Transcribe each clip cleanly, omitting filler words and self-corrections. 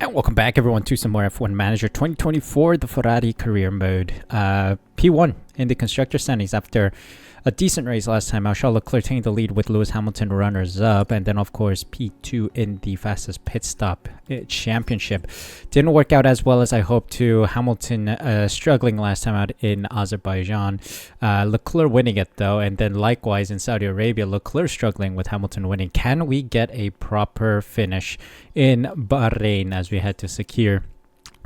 And welcome back everyone to some more F1 Manager 2024, the Ferrari career mode. P1 in the constructor standings after a decent race last time. Charles Leclerc taking the lead with Lewis Hamilton runners up, and then of course P2 in the fastest pit stop championship. Didn't work out as well as I hoped to. Hamilton struggling last time out in Azerbaijan. Leclerc winning it though, and then likewise in Saudi Arabia, Leclerc struggling with Hamilton winning. Can we get a proper finish in Bahrain as we had to secure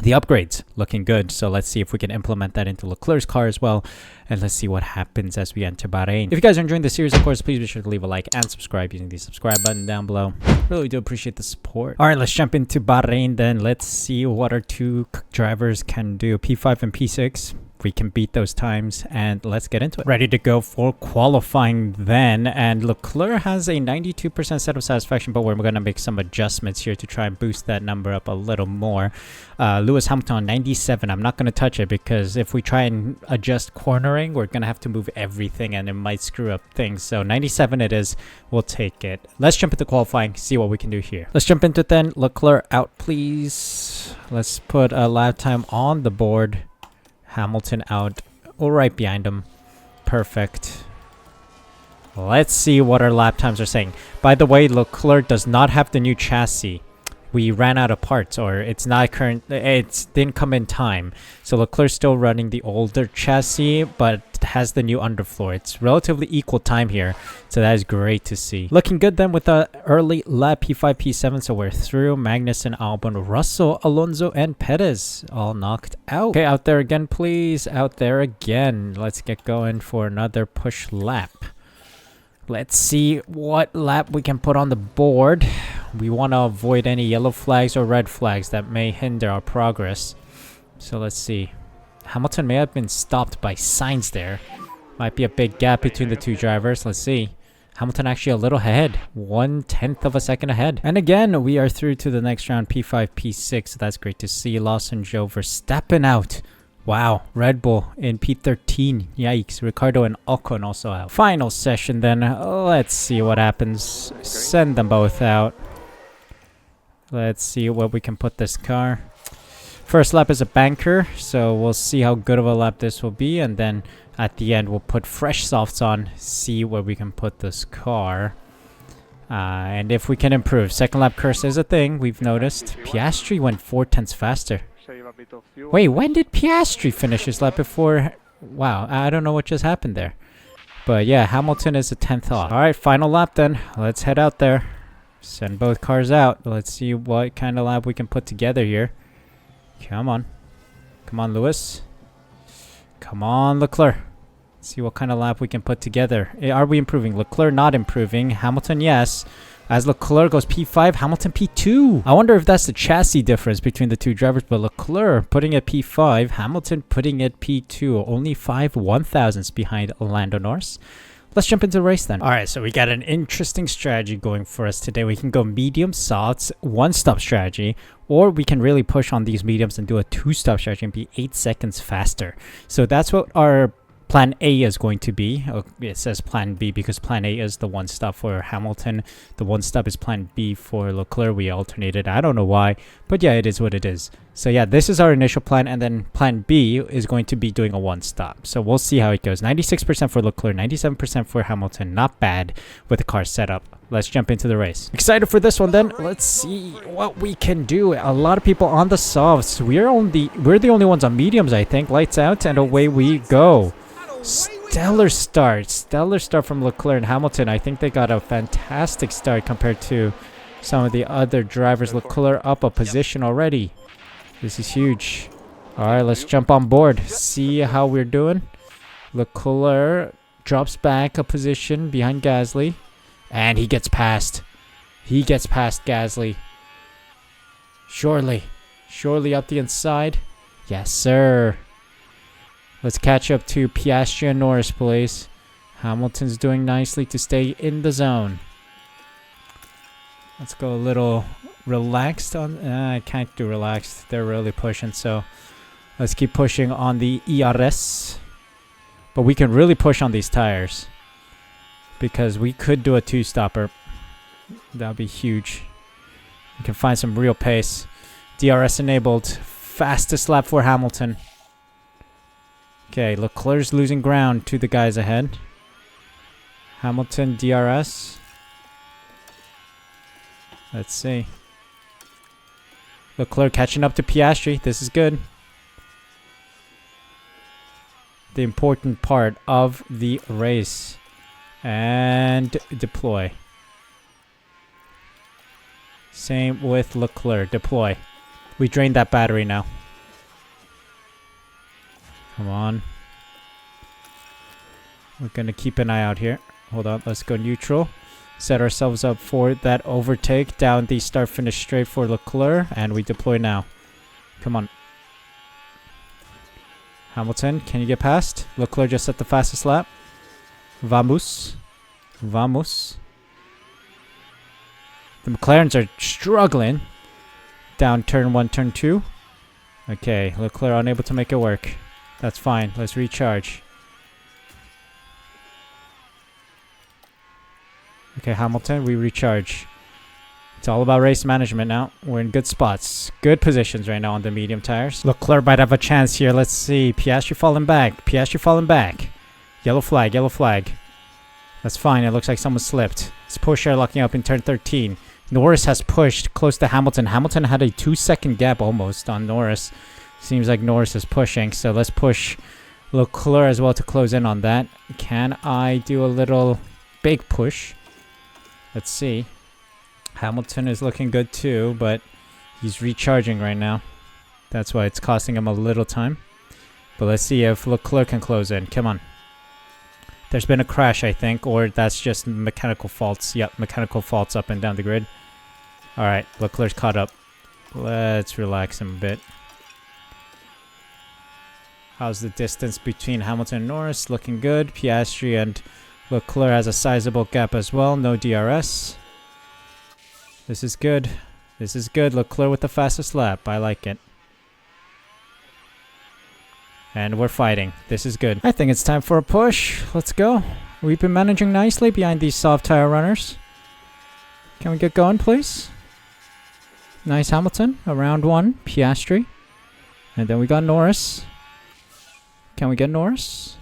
the upgrades? Looking good, so let's see if we can implement that into Leclerc's car as well, and let's see what happens as we enter Bahrain. If you guys are enjoying the series, of course, please be sure to leave a like and subscribe using the subscribe button down below. Really do appreciate the support. All right, let's jump into Bahrain then. Let's see what our two drivers can do. P5 and P6. We can beat those times, and let's get into it. Ready to go for qualifying then, and Leclerc has a 92% set of satisfaction, but we're going to make some adjustments here to try and boost that number up a little more. Lewis Hamilton on 97. I'm not going to touch it because if we try and adjust cornering, we're going to have to move everything and it might screw up things. So 97 it is. We'll take it. Let's jump into qualifying, see what we can do here. Let's jump into it then. Leclerc out, please. Let's put a lap time on the board. Hamilton out, all right behind him. Perfect. Let's see what our lap times are saying. By the way, Leclerc does not have the new chassis. We ran out of parts, or it's not current. It didn't come in time. So Leclerc's still running the older chassis, but has the new underfloor. It's relatively equal time here, so that is great to see. Looking good then with the early lap P5, P7. So we're through. Magnussen, Albon, Russell, Alonso, and Perez all knocked out. Okay, out there again, please. Out there again. Let's get going for another push lap. Let's see what lap we can put on the board. We want to avoid any yellow flags or red flags that may hinder our progress. So let's see. Hamilton may have been stopped by signs there. Might be a big gap between the two drivers. Let's see. Hamilton actually a little ahead. 1/10 of a second ahead. And again, we are through to the next round. P5, P6. So that's great to see. Lawson, Joe Verstappen out. Wow, Red Bull in P13. Yikes. Ricardo and Ocon also out. Final session then. Let's see what happens. Send them both out. Let's see where we can put this car. First lap is a banker, so we'll see how good of a lap this will be. And then at the end, we'll put fresh softs on, see where we can put this car. And if we can improve. Second lap curse is a thing, we've noticed. Piastri went 4/10 faster. Wait, when did Piastri finish his lap before? Wow, I don't know what just happened there. But yeah, Hamilton is a 10th off. Alright, final lap then. Let's head out there. Send both cars out. Let's see what kind of lap we can put together here. Come on. Come on, Lewis. Come on, Leclerc. Let's see what kind of lap we can put together. Are we improving? Leclerc not improving. Hamilton, yes. As Leclerc goes P5, Hamilton P2. I wonder if that's the chassis difference between the two drivers, but Leclerc putting it P5, Hamilton putting it P2. Only 5/1000ths behind Lando Norris. Let's jump into the race then. Alright, so we got an interesting strategy going for us today. We can go medium softs, one-stop strategy, or we can really push on these mediums and do a two-stop strategy and be 8 seconds faster. So that's what our plan A is going to be. It says plan B because plan A is the one stop for Hamilton. The one stop is plan B for Leclerc. We alternated. I don't know why, but yeah, it is what it is. So yeah, this is our initial plan, and then plan B is going to be doing a one stop. So we'll see how it goes. 96% for Leclerc, 97% for Hamilton. Not bad with the car setup. Let's jump into the race. Excited for this one then. Let's see what we can do. A lot of people on the softs. We're the only ones on mediums, I think. Lights out and away we go. Stellar start from Leclerc and Hamilton. I think they got a fantastic start compared to some of the other drivers. Leclerc up a position already. This is huge. Alright, let's jump on board. See how we're doing. Leclerc drops back a position behind Gasly. And he gets past. He gets past Gasly. Surely up the inside. Yes, sir. Let's catch up to Piastri and Norris, please. Hamilton's doing nicely to stay in the zone. Let's go a little relaxed on... I can't do relaxed. They're really pushing, so... Let's keep pushing on the ERS. But we can really push on these tires. Because we could do a two-stopper. That would be huge. We can find some real pace. DRS enabled. Fastest lap for Hamilton. Okay, Leclerc's losing ground to the guys ahead. Hamilton DRS. Let's see. Leclerc catching up to Piastri. This is good. The important part of the race. And deploy. Same with Leclerc. Deploy. We drained that battery now. Come on. We're going to keep an eye out here. Hold on. Let's go neutral. Set ourselves up for that overtake down the start-finish straight for Leclerc. And we deploy now. Come on. Hamilton, can you get past? Leclerc just set the fastest lap. Vamos. Vamos. The McLarens are struggling. Down turn 1, turn 2. Okay, Leclerc unable to make it work. That's fine. Let's recharge. Okay, Hamilton, we recharge. It's all about race management now. We're in good spots. Good positions right now on the medium tires. Leclerc might have a chance here. Let's see. Piastri falling back. Piastri falling back. Yellow flag, yellow flag. That's fine. It looks like someone slipped. It's Porsche locking up in turn 13. Norris has pushed close to Hamilton. Hamilton had a 2-second gap almost on Norris. Seems like Norris is pushing. So let's push Leclerc as well to close in on that. Can I do a little big push? Let's see. Hamilton is looking good too, but he's recharging right now. That's why it's costing him a little time. But let's see if Leclerc can close in. Come on. There's been a crash, I think, or that's just mechanical faults. Yep, mechanical faults up and down the grid. Alright, Leclerc's caught up. Let's relax him a bit. How's the distance between Hamilton and Norris? Looking good. Piastri and Leclerc has a sizable gap as well. No DRS. This is good. This is good. Leclerc with the fastest lap. I like it. And we're fighting. This is good. I think it's time for a push. Let's go. We've been managing nicely behind these soft tire runners. Can we get going, please? Nice Hamilton. Around 1. Piastri. And then we got Norris. Can we get Norris?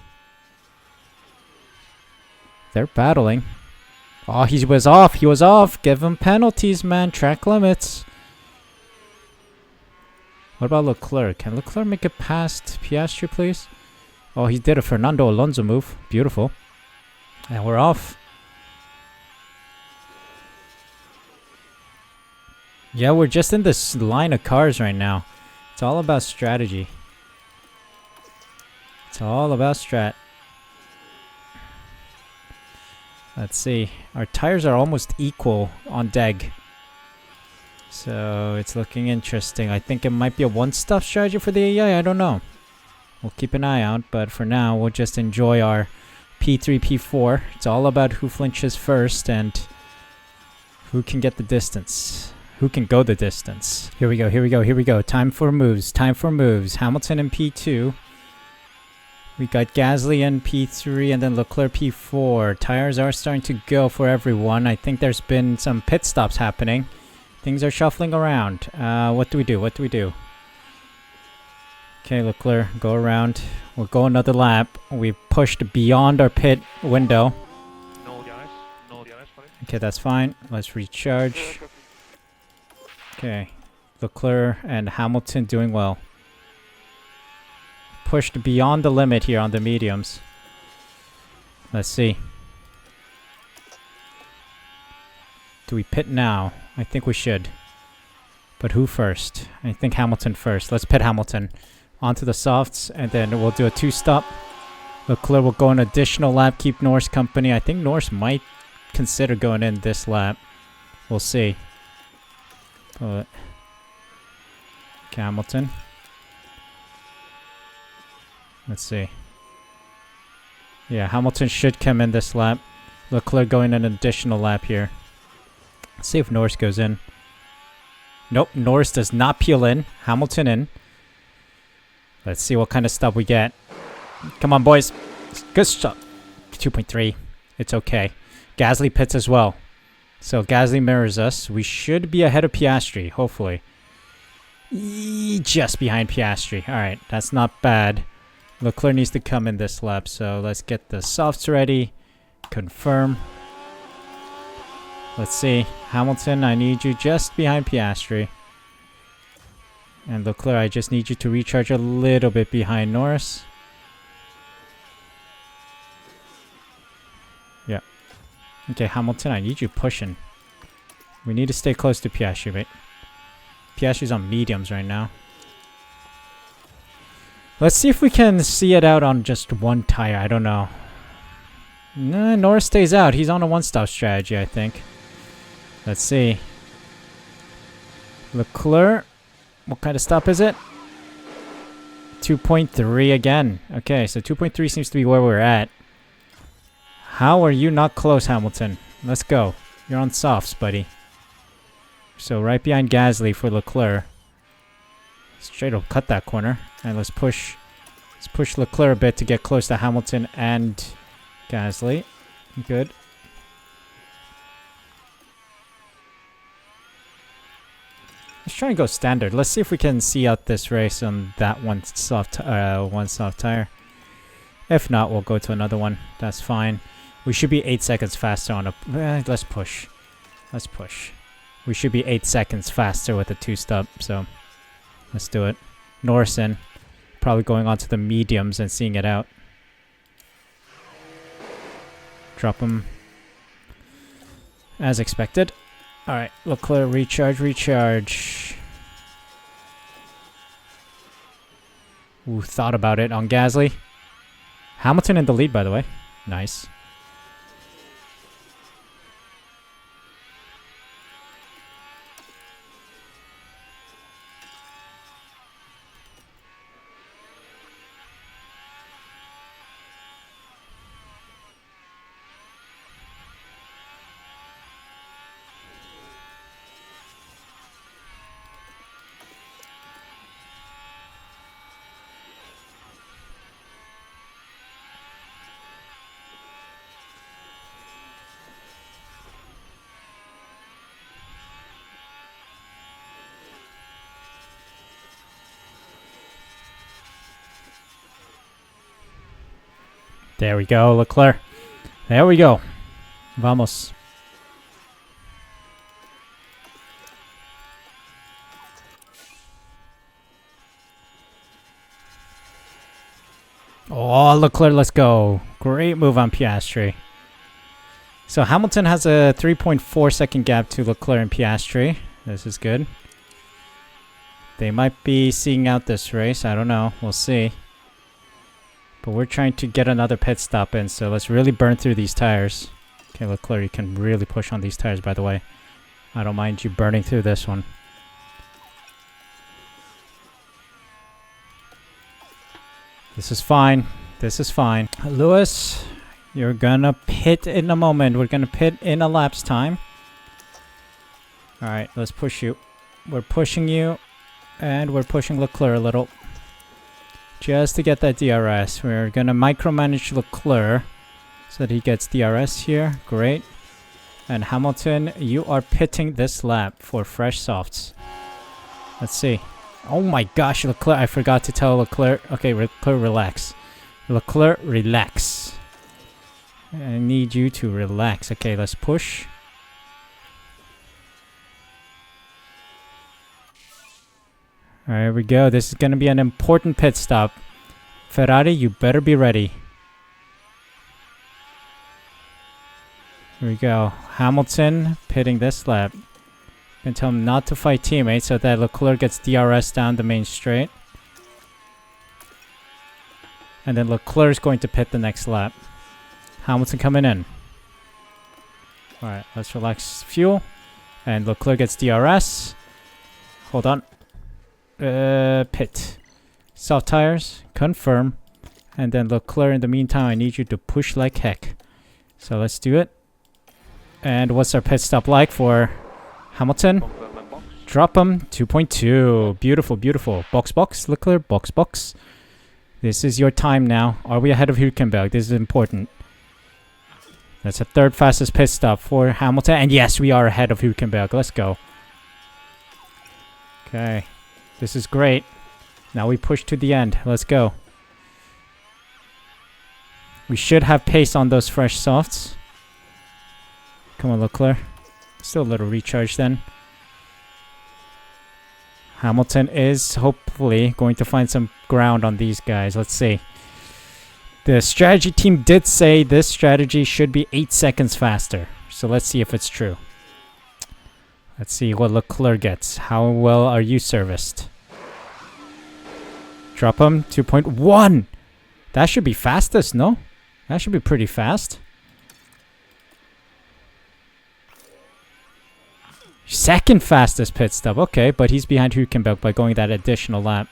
They're battling. Oh, he was off. He was off. Give him penalties, man. Track limits. What about Leclerc? Can Leclerc make it past Piastri, please? Oh, he did a Fernando Alonso move. Beautiful. And we're off. Yeah, we're just in this line of cars right now. It's all about strategy. It's all about strat. Let's see. Our tires are almost equal on DEG. So it's looking interesting. I think it might be a one-stop strategy for the AI. I don't know. We'll keep an eye out. But for now, we'll just enjoy our P3, P4. It's all about who flinches first and who can get the distance. Who can go the distance. Here we go, here we go, here we go. Time for moves, time for moves. Hamilton in P2. We got Gasly in P3 and then Leclerc P4. Tires are starting to go for everyone. I think there's been some pit stops happening. Things are shuffling around. What do we do? What do we do? Okay, Leclerc, go around. We'll go another lap. We pushed beyond our pit window. No DRS. No DRS for it. Okay, that's fine. Let's recharge. Okay, Leclerc and Hamilton doing well. Pushed beyond the limit here on the mediums. Let's see. Do we pit now? I think we should. But who first? I think Hamilton first. Let's pit Hamilton. Onto the softs, and then we'll do a 2-stop. Leclerc will go an additional lap, keep Norris company. I think Norris might consider going in this lap. We'll see. But okay, Hamilton. Let's see. Yeah, Hamilton should come in this lap. Leclerc going an additional lap here. Let's see if Norris goes in. Nope, Norris does not peel in. Hamilton in. Let's see what kind of stuff we get. Come on, boys. Good stuff. 2.3. It's okay. Gasly pits as well. So Gasly mirrors us. We should be ahead of Piastri, hopefully. Just behind Piastri. Alright, that's not bad. Leclerc needs to come in this lap, so let's get the softs ready. Confirm. Let's see. Hamilton, I need you just behind Piastri. And Leclerc, I just need you to recharge a little bit behind Norris. Yeah. Okay, Hamilton, I need you pushing. We need to stay close to Piastri, mate. Piastri's on mediums right now. Let's see if we can see it out on just one tire. I don't know. Nah, Norris stays out. He's on a one-stop strategy, I think. Let's see. Leclerc. What kind of stop is it? 2.3 again. Okay, so 2.3 seems to be where we're at. How are you not close, Hamilton? Let's go. You're on softs, buddy. So right behind Gasly for Leclerc. Straight up cut that corner. And let's push Leclerc a bit to get close to Hamilton and Gasly. Good. Let's try and go standard. Let's see if we can see out this race on that one soft tire. If not, we'll go to another one. That's fine. We should be 8 seconds faster on a... let's push. Let's push. We should be 8 seconds faster with a two-stop, so let's do it. Norris in. Probably going on to the mediums and seeing it out. Drop him. As expected. Alright, Leclerc, recharge. Ooh, thought about it on Gasly. Hamilton in the lead, by the way. Nice. There we go, Leclerc. There we go. Vamos. Oh, Leclerc, let's go. Great move on Piastri. So Hamilton has a 3.4 second gap to Leclerc and Piastri. This is good. They might be seeing out this race. I don't know. We'll see. But we're trying to get another pit stop in, so let's really burn through these tires. Okay, Leclerc, you can really push on these tires, by the way. I don't mind you burning through this one. This is fine. This is fine. Lewis, you're gonna pit in a moment. We're gonna pit in a lapse time. Alright, let's push you. We're pushing you, and we're pushing Leclerc a little. Just to get that DRS. We're gonna micromanage Leclerc so that he gets DRS here. Great. And Hamilton, you are pitting this lap for fresh softs. Let's see. Oh my gosh, Leclerc. I forgot to tell Leclerc. Okay, Leclerc, relax. Leclerc, relax. I need you to relax. Okay, let's push. Alright, here we go. This is going to be an important pit stop. Ferrari, you better be ready. Here we go. Hamilton pitting this lap. Can tell him not to fight teammates so that Leclerc gets DRS down the main straight. And then Leclerc is going to pit the next lap. Hamilton coming in. Alright, let's relax fuel. And Leclerc gets DRS. Hold on. Pit. Soft tires. Confirm. And then Leclerc, in the meantime, I need you to push like heck. So let's do it. And what's our pit stop like for Hamilton? Drop him. 2.2. Beautiful, beautiful. Box. Leclerc, box. This is your time now. Are we ahead of Hülkenberg? This is important. That's the third fastest pit stop for Hamilton. And yes, we are ahead of Hülkenberg. Let's go. Okay. This is great. Now we push to the end. Let's go. We should have pace on those fresh softs. Come on, Leclerc. Still a little recharge then. Hamilton is hopefully going to find some ground on these guys. Let's see. The strategy team did say this strategy should be 8 seconds faster. So let's see if it's true. Let's see what Leclerc gets. How well are you serviced? Drop him. 2.1. That should be fastest, no? That should be pretty fast. Second fastest pit stop. Okay, but he's behind Hülkenberg by going that additional lap.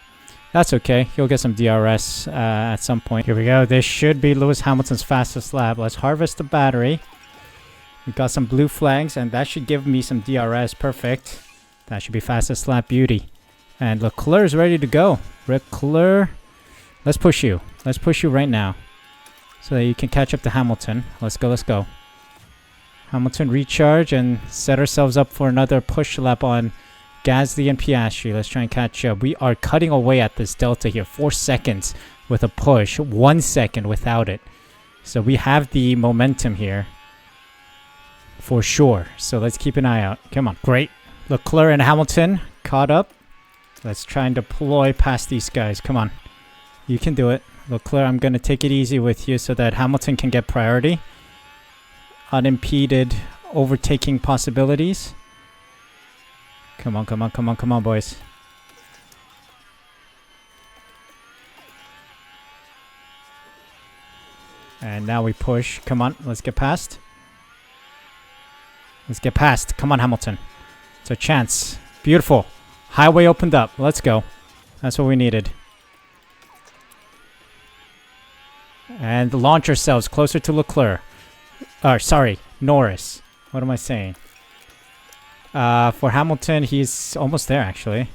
That's okay. He'll get some DRS at some point. Here we go. This should be Lewis Hamilton's fastest lap. Let's harvest the battery. We got some blue flags, and that should give me some DRS. Perfect. That should be fastest lap beauty. And Leclerc is ready to go. Leclerc, let's push you. Let's push you right now so that you can catch up to Hamilton. Let's go, let's go. Hamilton recharge and set ourselves up for another push lap on Gasly and Piastri. Let's try and catch up. We are cutting away at this delta here. 4 seconds with a push. 1 second without it. So we have the momentum here for sure. So let's keep an eye out. Come on. Great. Leclerc and Hamilton caught up. Let's try and deploy past these guys. Come on. You can do it. Leclerc, I'm going to take it easy with you so that Hamilton can get priority. Unimpeded overtaking possibilities. Come on, come on, come on, come on, boys. And now we push. Come on, let's get past. Let's get past. Come on, Hamilton. It's a chance. Beautiful. Highway opened up. Let's go. That's what we needed. And launch ourselves closer to Leclerc. Sorry, Norris. What am I saying? For Hamilton, he's almost there, actually.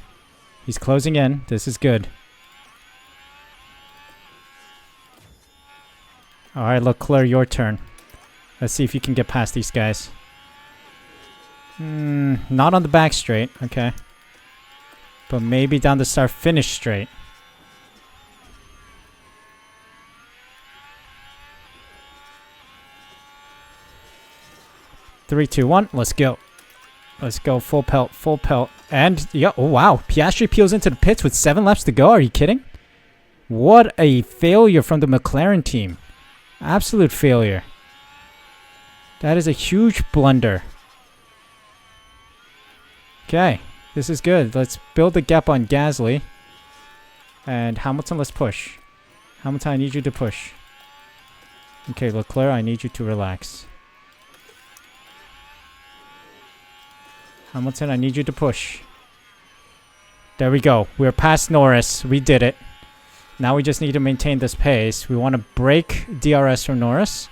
He's closing in. This is good. Alright, Leclerc, your turn. Let's see if you can get past these guys. Not on the back straight. Okay. But maybe down the start-finish straight. Three, two, one. Let's go. Let's go. Full pelt. Full pelt. And, yeah. Oh, wow. Piastri peels into the pits with 7 laps to go. Are you kidding? What a failure from the McLaren team. Absolute failure. That is a huge blunder. Okay. This is good. Let's build the gap on Gasly. And Hamilton, let's push. Hamilton, I need you to push. Okay, Leclerc, I need you to relax. Hamilton, I need you to push. There we go. We're past Norris. We did it. Now we just need to maintain this pace. We want to break DRS from Norris.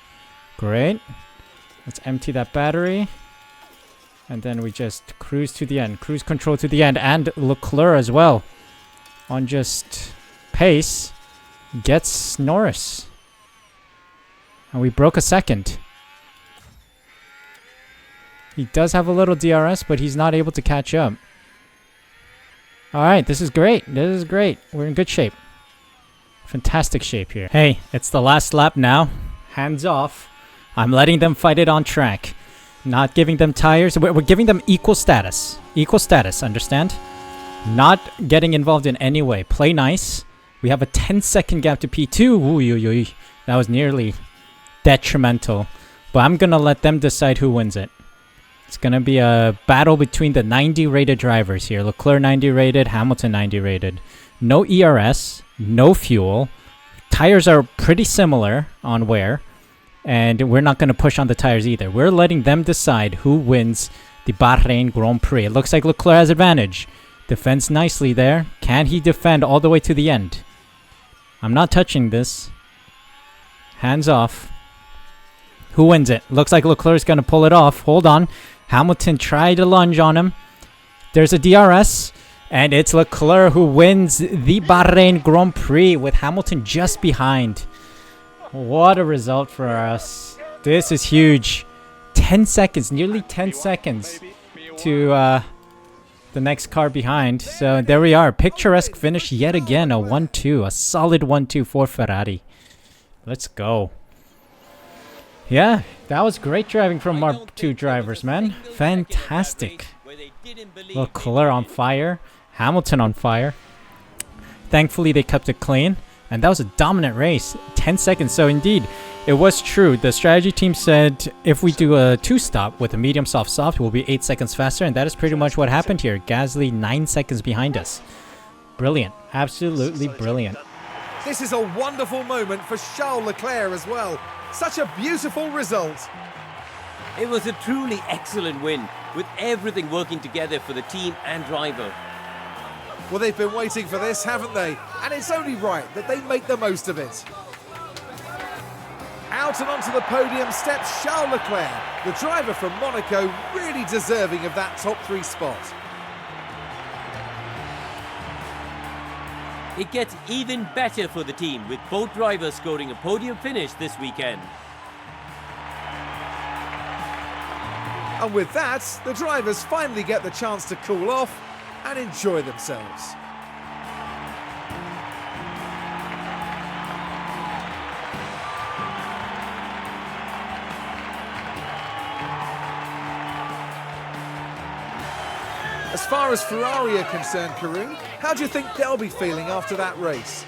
Great. Let's empty that battery. And then we just cruise to the end. Cruise control to the end. And Leclerc as well. On just pace. Gets Norris. And we broke a second. He does have a little DRS, but he's not able to catch up. Alright, this is great. This is great. We're in good shape. Fantastic shape here. Hey, it's the last lap now. Hands off. I'm letting them fight it on track. Not giving them tires. We're giving them equal status. Equal status, understand? Not getting involved in any way. Play nice. We have a 10-second gap to P2. Ooh, that was nearly detrimental. But I'm going to let them decide who wins it. It's going to be a battle between the 90 rated drivers here. Leclerc 90 rated, Hamilton 90 rated. No ERS, no fuel. Tires are pretty similar on wear. And we're not going to push on the tires either. We're letting them decide who wins the Bahrain Grand Prix. It looks like Leclerc has advantage. Defends nicely there. Can he defend all the way to the end? I'm not touching this. Hands off. Who wins it? Looks like Leclerc's going to pull it off. Hold on. Hamilton tried to lunge on him. There's a DRS. And it's Leclerc who wins the Bahrain Grand Prix with Hamilton just behind. What a result for us. This is huge. 10 seconds, nearly 10 seconds to the next car behind. So there we are. Picturesque finish yet again. A 1-2. A solid 1-2 for Ferrari. Let's go. Yeah, that was great driving from our two drivers, man. Fantastic. Leclerc on fire. Hamilton on fire. Thankfully, they kept it clean. And that was a dominant race. 10 seconds. So indeed, it was true. The strategy team said if we do a 2-stop with a medium soft, we'll be 8 seconds faster. And that is pretty much what happened here. Gasly 9 seconds behind us. Brilliant. Absolutely brilliant. This is a wonderful moment for Charles Leclerc as well. Such a beautiful result. It was a truly excellent win, with everything working together for the team and driver. Well, they've been waiting for this, haven't they? And it's only right that they make the most of it. Out and onto the podium steps Charles Leclerc, the driver from Monaco, really deserving of that top 3 spot. It gets even better for the team, with both drivers scoring a podium finish this weekend. And with that, the drivers finally get the chance to cool off and enjoy themselves. As far as Ferrari are concerned, Karun, how do you think they'll be feeling after that race?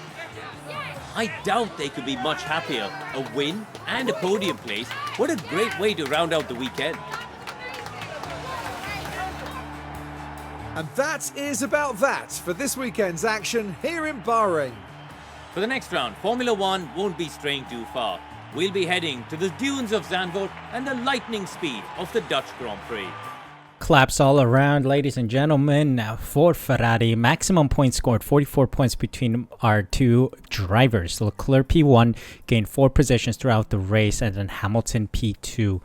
I doubt they could be much happier. A win and a podium place. What a great way to round out the weekend. And that is about that for this weekend's action here in Bahrain. For the next round, Formula One won't be straying too far. We'll be heading to the dunes of Zandvoort and the lightning speed of the Dutch Grand Prix. Claps all around, ladies and gentlemen. Now for Ferrari, maximum points scored, 44 points between our two drivers. Leclerc P1 gained 4 positions throughout the race, and then Hamilton P2.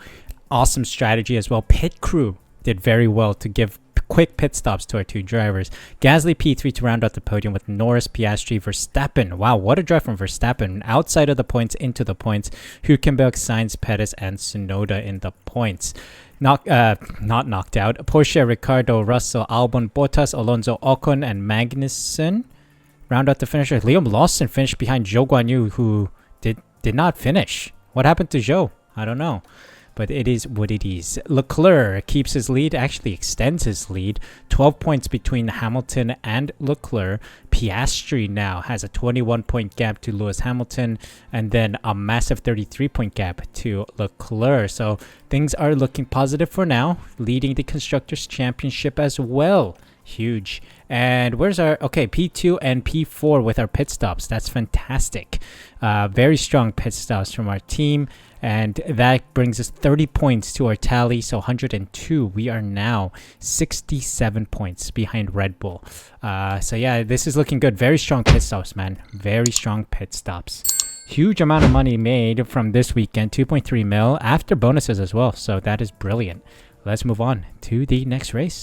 Awesome strategy as well. Pit crew did very well to give quick pit stops to our two drivers. Gasly P3 to round out the podium with Norris, Piastri, Verstappen. Wow, what a drive from Verstappen. Outside of the points, into the points. Hülkenberg, Sainz, Perez, and Tsunoda in the points. Not knocked out. Porsche, Ricardo, Russell, Albon, Bottas, Alonso, Ocon, and Magnussen round out the finisher. Liam Lawson finished behind Zhou Guanyu, who did not finish. What happened to Zhou? I don't know. But it is what it is. Leclerc keeps his lead, actually extends his lead. 12 points between Hamilton and Leclerc. Piastri now has a 21-point gap to Lewis Hamilton, and then a massive 33-point gap to Leclerc. So things are looking positive for now, leading the Constructors' Championship as well. Huge. And where's our... Okay, P2 and P4 with our pit stops. That's fantastic. Very strong pit stops from our team. And that brings us 30 points to our tally. So 102. We are now 67 points behind Red Bull. So yeah, this is looking good. Very strong pit stops, man. Very strong pit stops. Huge amount of money made from this weekend. 2.3 mil after bonuses as well. So that is brilliant. Let's move on to the next race.